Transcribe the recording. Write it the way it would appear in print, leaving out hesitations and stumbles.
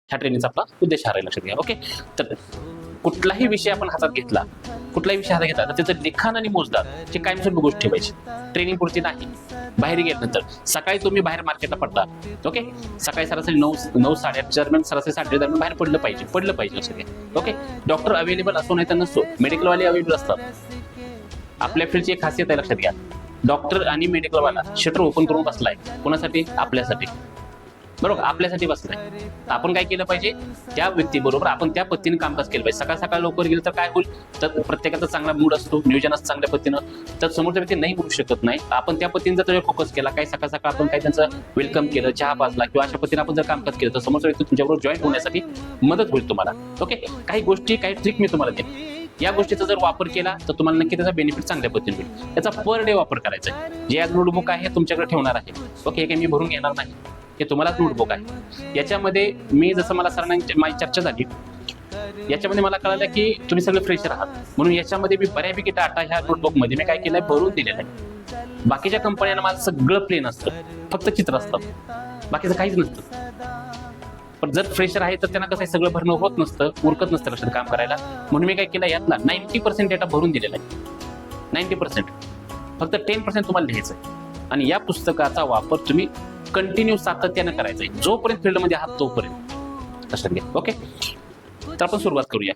ह्या ट्रेनिंगचा आपला उद्देश हा राहील, लक्षात घ्या. ओके, तर कुठलाही विषय आपण हातात घेतला, तर त्याचं लिखाण आणि मोजदार हे कायमस्वरूपी गोष्ट ठेवायची. ट्रेनिंग पुरती नाही. बाहेर गेल्यानंतर सकाळी तुम्ही बाहेर मार्केटला पडता, ओके, सकाळी सरासरी 9-8 दरम्यान, सरासरी 8:30 दरम्यान बाहेर पडलं पाहिजे असं. ओके, डॉक्टर अवेलेबल असो नाही तर नसतो, मेडिकलवाले अवेलेबल असतात. आपल्या फील्डची एक खासियत आहे, लक्षात घ्या. डॉक्टर आणि मेडिकलवाला शटर ओपन करून बसलाय, कोणासाठी? आपल्यासाठी. बरोबर, आपल्यासाठी बसलाय. आपण काय केलं पाहिजे? त्या व्यक्तीबरोबर आपण त्या पद्धतीने कामकाज केलं पाहिजे. सकाळ लवकर गेलं तर काय होईल? तर प्रत्येकाचा चांगला मूड असतो, नियोजन असतं चांगल्या पद्धतीनं, तर समोरच्या व्यक्ती नाही बोलू शकत नाही. आपण त्या पद्धतीने जर त्याच्यावर फोकस केला, काही सकाळ आपण काही त्यांचं वेलकम केलं, चहा पाजला किंवा अशा पद्धतीने आपण जर कामकाज केलं, तर समोरचा व्यक्ती तुमच्याबरोबर जॉईन होण्यासाठी मदत होईल तुम्हाला. ओके, काही गोष्टी, काही ट्रिक मी तुम्हाला देईन. या गोष्टीचा जर वापर केला तर तुम्हाला नक्की त्याचा बेनिफिट चांगल्या पद्धतीने होईल. त्याचा पर डे वापर करायचा आहे. जे आज नोटबुक आहे तुमच्याकडे ठेवणार आहे, ओके, हे काही मी भरून घेणार नाही, हे तुम्हालाच नोटबुक आहे. याच्यामध्ये मी जसं मला सरांना माझी चर्चा झाली, याच्यामध्ये मला कळालं की तुम्ही सगळे फ्रेशर आहात, म्हणून याच्यामध्ये मी बऱ्यापैकी डाटा ह्या नोटबुकमध्ये मी काय केलंय, भरून दिलेलं आहे. बाकीच्या कंपन्यांना माझं सगळं प्लेन असतं, फक्त चित्र असतं, बाकीचं काहीच नसतं. पण जर फ्रेशर आहे तर त्यांना कसं आहे, सगळं भरणं होत नसतं, उरकत नसतं लक्षात काम करायला. म्हणून मी काय केलं, यातला 90% डेटा भरून दिलेला आहे. 90%, फक्त 10% तुम्हाला लिहायचं आहे. आणि या पुस्तकाचा वापर तुम्ही कंटिन्यू सातत्यानं करायचा आहे, जोपर्यंत फील्डमध्ये आहात तोपर्यंत, लक्षात घ्या. ओके, तर आपण सुरुवात करूया.